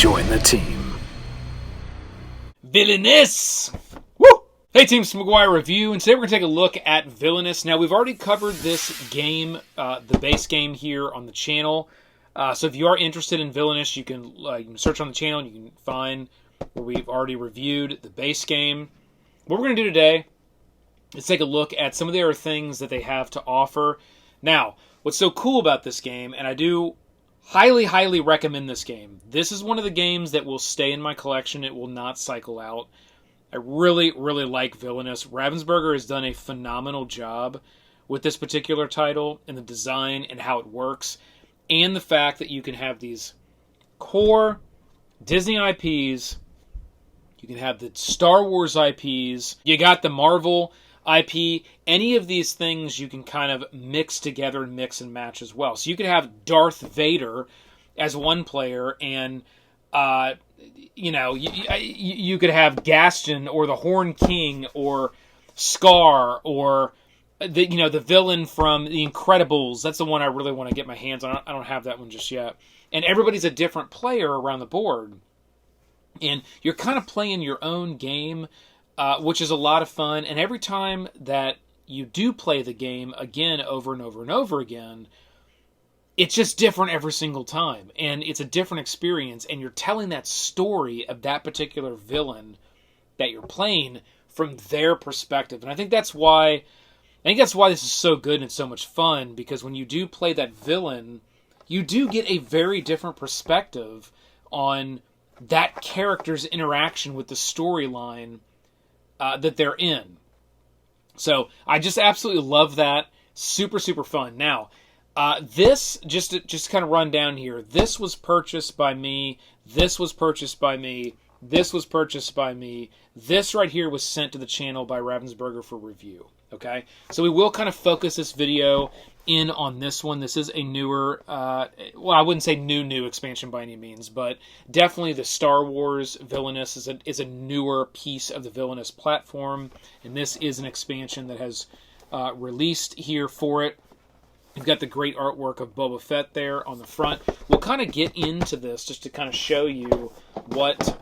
Join the team. Villainous! Woo! Hey, theMCGuiREREVIEW, and today we're going to take a look at Villainous. Now, we've already covered this game, the base game here on the channel. So if you are interested in Villainous, you can search on the channel and you can find where we've already reviewed the base game. What we're going to do today is take a look at some of the other things that they have to offer. Now, what's so cool about this game, and I do highly, highly recommend this game. This is one of the games that will stay in my collection. It will not cycle out. I really, really like Villainous. Ravenburger has done a phenomenal job with this particular title and the design and how it works, and the fact that you can have these core Disney IPs, you can have the Star Wars IPs, you got the Marvel IP, any of these things you can kind of mix together and mix and match as well. So you could have Darth Vader as one player, and you could have Gaston or the Horn King or Scar or the villain from The Incredibles. That's the one I really want to get my hands on. I don't have that one just yet. And everybody's a different player around the board, and you're kind of playing your own game, which is a lot of fun. And every time that you do play the game again over and over and over again, it's just different every single time. And it's a different experience. And you're telling that story of that particular villain that you're playing from their perspective. And I think that's why this is so good and it's so much fun, because when you do play that villain, you do get a very different perspective on that character's interaction with the storyline that they're in. So I just absolutely love that. Super, super fun. Now, this, just to kind of run down here, this was purchased by me, this was purchased by me, this was purchased by me, this right here was sent to the channel by Ravenburger for review. Okay? So we will kind of focus this video in on this one. This is a newer, well, I wouldn't say new expansion by any means, but definitely the Star Wars Villainous is a newer piece of the Villainous platform, and this is an expansion that has released here for it. You've got the great artwork of Boba Fett there on the front. We'll kind of get into this just to kind of show you what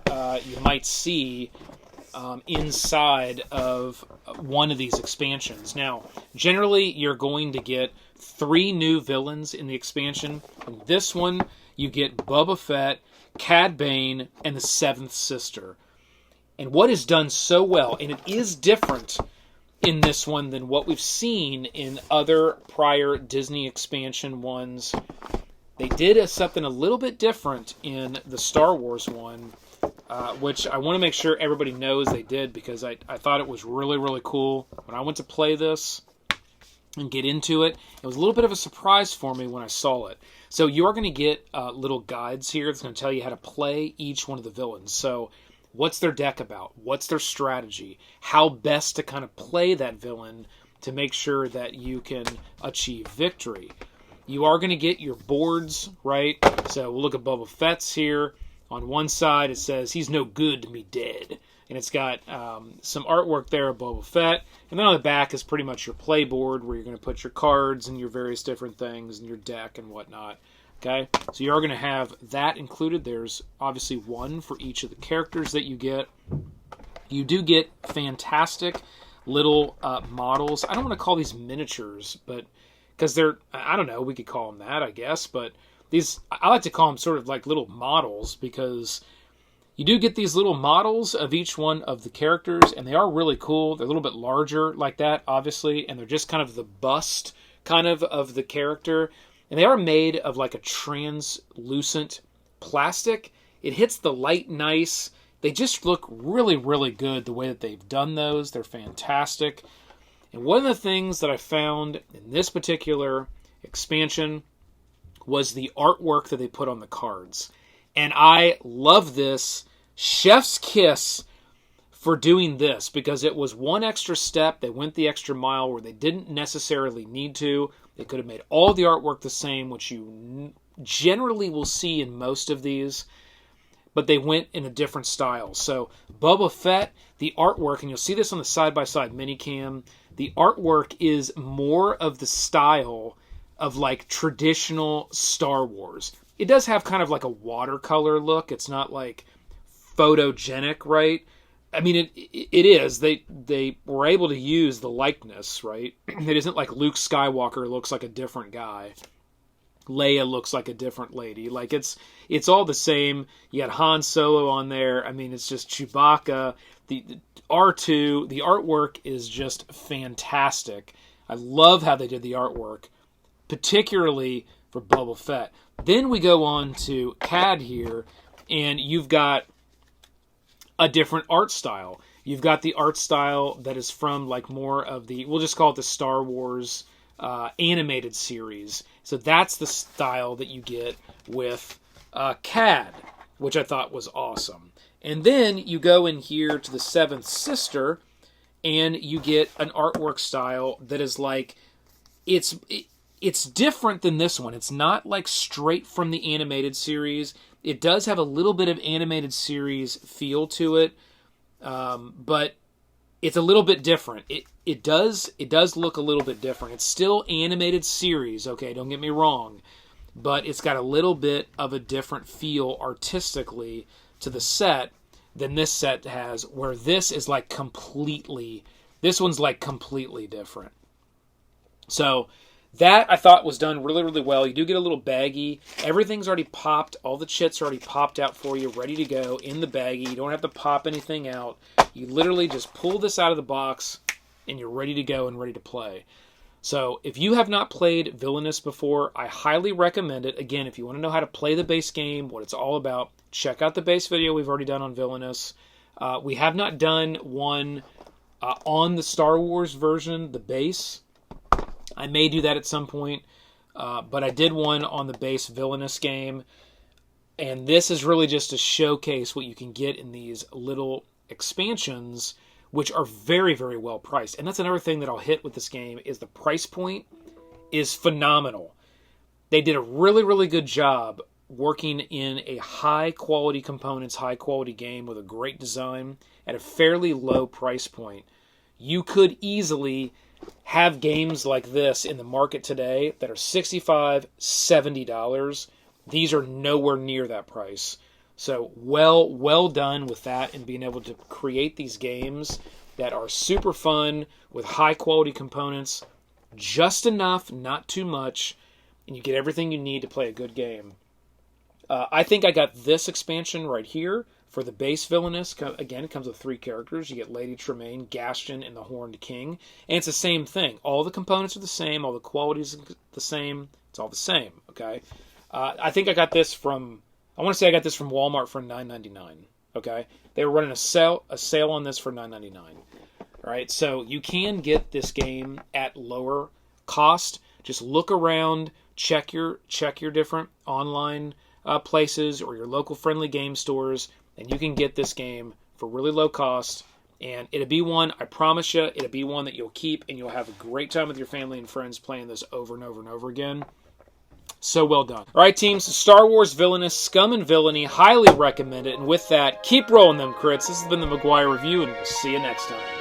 you might see inside of one of these expansions. Now, generally, you're going to get 3 new villains in the expansion. In this one, you get Boba Fett, Cad Bane, and the Seventh Sister. And what is done so well, and it is different in this one than what we've seen in other prior Disney expansion ones, they did something a little bit different in the Star Wars one, which I want to make sure everybody knows they did, because I thought it was really, really cool. When I went to play this and get into it, it was a little bit of a surprise for me when I saw it. So you're going to get little guides here that's going to tell you how to play each one of the villains. So what's their deck about? What's their strategy? How best to kind of play that villain to make sure that you can achieve victory. You are going to get your boards, right? So we'll look at Boba Fett's here. On one side, it says, "He's no good to me dead." And it's got some artwork there of Boba Fett. And then on the back is pretty much your play board, where you're going to put your cards and your various different things and your deck and whatnot. Okay? So you are going to have that included. There's obviously one for each of the characters that you get. You do get fantastic little models. I don't want to call these miniatures, but because they're, I don't know, we could call them that, I guess. But these, I like to call them sort of like little models, because you do get these little models of each one of the characters, and they are really cool. They're a little bit larger like that, obviously, and they're just kind of the bust kind of the character. And they are made of like a translucent plastic. It hits the light nice. They just look really, really good the way that they've done those. They're fantastic. And one of the things that I found in this particular expansion was the artwork that they put on the cards. And I love this. Chef's kiss for doing this, because it was one extra step. They went the extra mile where they didn't necessarily need to. They could have made all the artwork the same, which you generally will see in most of these, but they went in a different style. So Boba Fett, the artwork, and you'll see this on the side-by-side minicam, the artwork is more of the style of like traditional Star Wars. it does have kind of like a watercolor look. It's not like photogenic, right? I mean, it is. They were able to use the likeness, right? It isn't like Luke Skywalker looks like a different guy. Leia looks like a different lady. Like, it's all the same. You got Han Solo on there. I mean, it's just Chewbacca. The R2, the artwork is just fantastic. I love how they did the artwork, particularly for Boba Fett. Then we go on to CAD here, and you've got a different art style. You've got the art style that is from like more of the, we'll just call it the Star Wars animated series. So that's the style that you get with CAD, which I thought was awesome. And then you go in here to the Seventh Sister, and you get an artwork style that is like, it's different than this one. It's not like straight from the animated series. It does have a little bit of animated series feel to it, but it's a little bit different. It does look a little bit different. It's still animated series, okay, don't get me wrong, but it's got a little bit of a different feel artistically to the set than this set has, where this is like this one's like completely different. So that I thought was done really, really well. You do get a little baggie. Everything's already popped. All the chits are already popped out for you, ready to go in the baggie. You don't have to pop anything out. You literally just pull this out of the box, and you're ready to go and ready to play. So if you have not played Villainous before, I highly recommend it. Again, if you want to know how to play the base game, what it's all about, check out the base video we've already done on Villainous. We have not done one on the Star Wars version, the base. I may do that at some point, but I did one on the base Villainous game, and this is really just to showcase what you can get in these little expansions, which are very, very well priced. And that's another thing that I'll hit with this game, is the price point is phenomenal. They did a really, really good job working in a high-quality components, high-quality game with a great design at a fairly low price point. You could easily have games like this in the market today that are $65, $70. These are nowhere near that price. So well done with that, and being able to create these games that are super fun with high quality components, just enough, not too much, and you get everything you need to play a good game. I think I got this expansion right here for the base Villainous. Again, it comes with 3 characters. You get Lady Tremaine, Gaston, and the Horned King. And it's the same thing. All the components are the same. All the qualities are the same. It's all the same, okay? I think I got this from, I want to say I got this from Walmart for $9.99, okay? They were running a sale on this for $9.99. All right, so you can get this game at lower cost. Just look around, check your different online places or your local friendly game stores, and you can get this game for really low cost. And it'll be one, I promise you, it'll be one that you'll keep, and you'll have a great time with your family and friends playing this over and over and over again. So well done. All right, teams, Star Wars Villainous, Scum and Villainy, highly recommend it. And with that, keep rolling them crits. This has been the McGuire Review, and we'll see you next time.